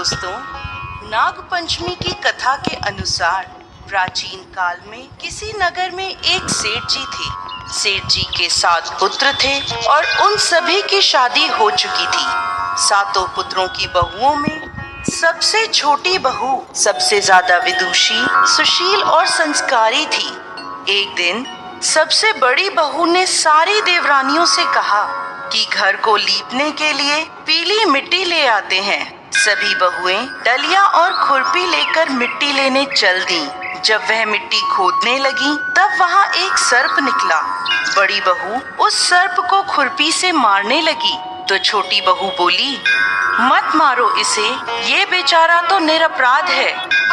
दोस्तों, नाग पंचमी की कथा के अनुसार प्राचीन काल में किसी नगर में एक सेठ जी थे। सेठ जी के 7 पुत्र थे और उन सभी की शादी हो चुकी थी। 7 पुत्रों की बहुओं में सबसे छोटी बहू सबसे ज्यादा विदुषी, सुशील और संस्कारी थी। एक दिन सबसे बड़ी बहू ने सारी देवरानियों से कहा कि घर को लीपने के लिए पीली मिट्टी ले आते हैं। सभी बहुएं डलिया और खुरपी लेकर मिट्टी लेने चल दी। जब वह मिट्टी खोदने लगी तब वहाँ एक सर्प निकला। बड़ी बहू उस सर्प को खुरपी से मारने लगी तो छोटी बहू बोली, मत मारो इसे, ये बेचारा तो निरपराध है।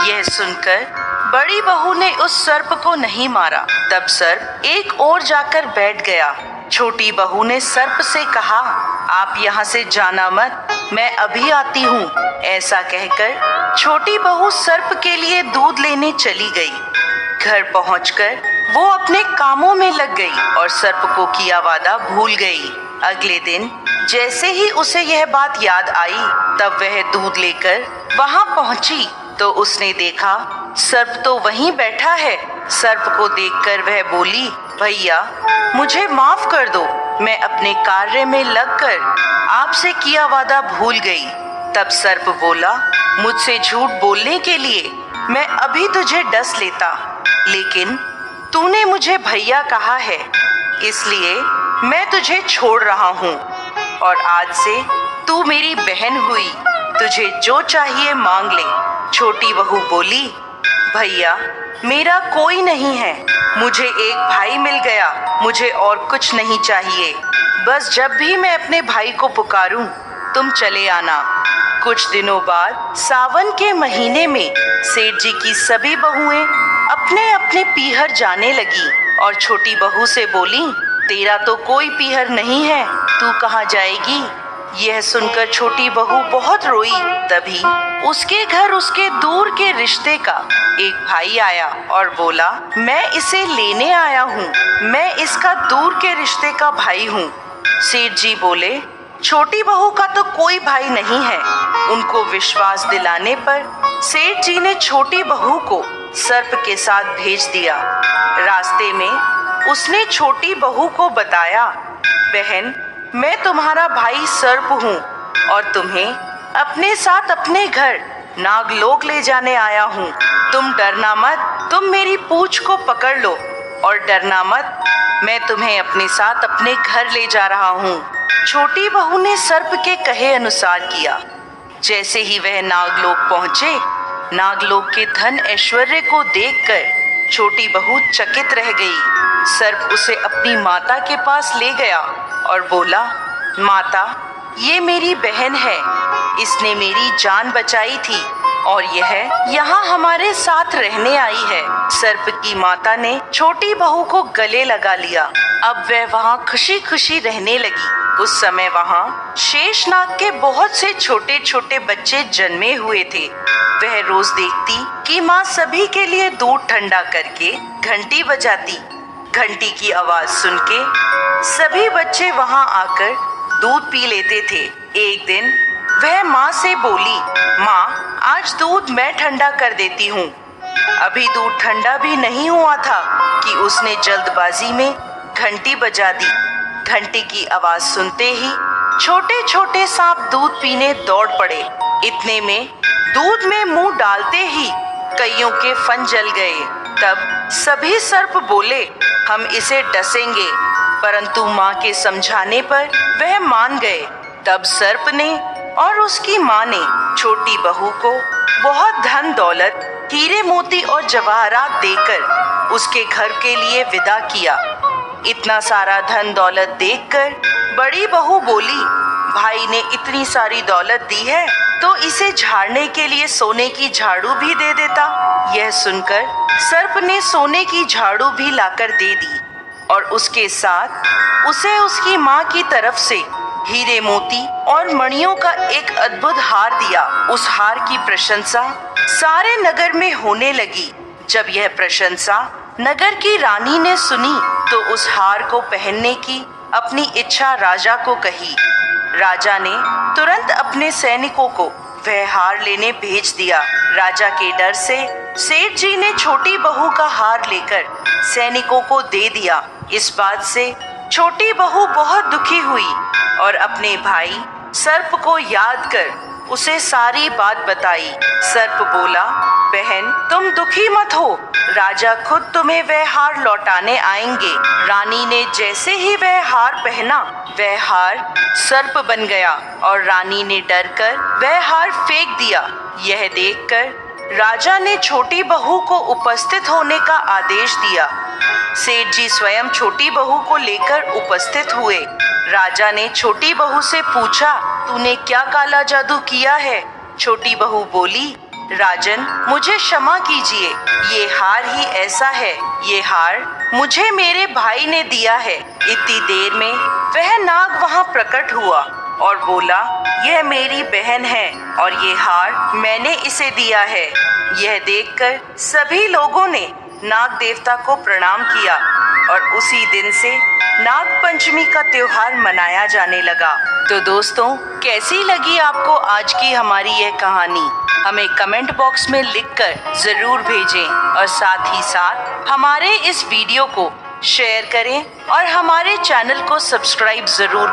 यह सुनकर बड़ी बहू ने उस सर्प को नहीं मारा। तब सर्प एक ओर जाकर बैठ गया। छोटी बहू ने सर्प से कहा, आप यहाँ से जाना मत, मैं अभी आती हूँ। ऐसा कहकर छोटी बहू सर्प के लिए दूध लेने चली गई। घर पहुंचकर वो अपने कामों में लग गई और सर्प को किया वादा भूल गई। अगले दिन जैसे ही उसे यह बात याद आई तब वह दूध लेकर वहां पहुंची तो उसने देखा सर्प तो वहीं बैठा है। सर्प को देखकर वह बोली, भैया मुझे माफ कर दो, मैं अपने कार्य में लगकर आपसे किया वादा भूल गई। तब सर्प बोला, मुझसे झूठ बोलने के लिए मैं अभी तुझे डस लेता, लेकिन तूने मुझे भैया कहा है, इसलिए मैं तुझे छोड़ रहा हूँ और आज से तू मेरी बहन हुई, तुझे जो चाहिए मांग ले। छोटी बहू बोली, भैया मेरा कोई नहीं है, मुझे एक भाई मिल गया, मुझे और कुछ नहीं चाहिए। बस जब भी मैं अपने भाई को पुकारूं तुम चले आना। कुछ दिनों बाद सावन के महीने में सेठ जी की सभी बहुएं अपने अपने पीहर जाने लगी और छोटी बहू से बोली, तेरा तो कोई पीहर नहीं है, तू कहाँ जाएगी? यह सुनकर छोटी बहू बहुत रोई। तभी उसके घर उसके दूर के रिश्ते का एक भाई आया और बोला, मैं इसे लेने आया हूँ, मैं इसका दूर के रिश्ते का भाई हूँ। सेठ जी बोले, छोटी बहू का तो कोई भाई नहीं है। उनको विश्वास दिलाने पर सेठ जी ने छोटी बहू को सर्प के साथ भेज दिया। रास्ते में उसने छोटी बहू को बताया, बहन मैं तुम्हारा भाई सर्प हूँ और तुम्हें अपने साथ अपने घर नागलोक ले जाने आया हूँ। तुम डरना मत, तुम मेरी पूंछ को पकड़ लो और डरना मत, मैं तुम्हें अपने साथ अपने घर ले जा रहा हूँ। छोटी बहू ने सर्प के कहे अनुसार किया। जैसे ही वह नागलोक पहुँचे, नागलोक के धन ऐश्वर्य को देखकर छोटी बहू चकित रह गई। सर्प उसे अपनी माता के पास ले गया और बोला, माता ये मेरी बहन है, इसने मेरी जान बचाई थी और यह यहाँ हमारे साथ रहने आई है। सर्प की माता ने छोटी बहू को गले लगा लिया। अब वह वहाँ खुशी खुशी रहने लगी। उस समय वहाँ शेषनाग के बहुत से छोटे छोटे बच्चे जन्मे हुए थे। वह रोज देखती कि माँ सभी के लिए दूध ठंडा करके घंटी बजाती। घंटी की आवाज सुन के सभी बच्चे वहाँ आकर दूध पी लेते थे। एक दिन वह माँ से बोली, माँ आज दूध मैं ठंडा कर देती हूँ। अभी दूध ठंडा भी नहीं हुआ था कि उसने जल्दबाजी में घंटी बजा दी। घंटी की आवाज सुनते ही छोटे छोटे सांप दूध पीने दौड़ पड़े। इतने में दूध में मुंह डालते ही कईयों के फन जल गए। तब सभी सर्प बोले, हम इसे डसेंगे, परंतु माँ के समझाने पर वह मान गए। तब सर्प ने और उसकी माँ ने छोटी बहू को बहुत धन दौलत, हीरे मोती और जवाहरात देकर उसके घर के लिए विदा किया। इतना सारा धन दौलत देखकर बड़ी बहू बोली, भाई ने इतनी सारी दौलत दी है तो इसे झाड़ने के लिए सोने की झाड़ू भी दे देता। यह सुनकर सर्प ने सोने की झाड़ू भी लाकर दे दी और उसके साथ उसे उसकी माँ की तरफ से हीरे मोती और मणियों का एक अद्भुत हार दिया। उस हार की प्रशंसा सारे नगर में होने लगी। जब यह प्रशंसा नगर की रानी ने सुनी तो उस हार को पहनने की अपनी इच्छा राजा को कही। राजा ने तुरंत अपने सैनिकों को वह हार लेने भेज दिया। राजा के डर से सेठ जी ने छोटी बहू का हार लेकर सैनिकों को दे दिया। इस बात से छोटी बहू बहुत दुखी हुई और अपने भाई सर्प को याद कर उसे सारी बात बताई। सर्प बोला, बहन तुम दुखी मत हो, राजा खुद तुम्हें वह हार लौटाने आएंगे। रानी ने जैसे ही वह हार पहना, वह हार सर्प बन गया और रानी ने डरकर वह हार फेंक दिया। यह देखकर राजा ने छोटी बहू को उपस्थित होने का आदेश दिया। सेठ जी स्वयं छोटी बहू को लेकर उपस्थित हुए। राजा ने छोटी बहू से पूछा, तूने क्या काला जादू किया है? छोटी बहू बोली, राजन मुझे क्षमा कीजिए, ये हार ही ऐसा है। ये हार मुझे मेरे भाई ने दिया है। इतनी देर में वह नाग वहां प्रकट हुआ और बोला, यह मेरी बहन है और ये हार मैंने इसे दिया है। यह देखकर सभी लोगों ने नाग देवता को प्रणाम किया और उसी दिन से नाग पंचमी का त्योहार मनाया जाने लगा। तो दोस्तों, कैसी लगी आपको आज की हमारी यह कहानी? हमें कमेंट बॉक्स में लिखकर जरूर भेजें और साथ ही साथ हमारे इस वीडियो को शेयर करें और हमारे चैनल को सब्सक्राइब जरूर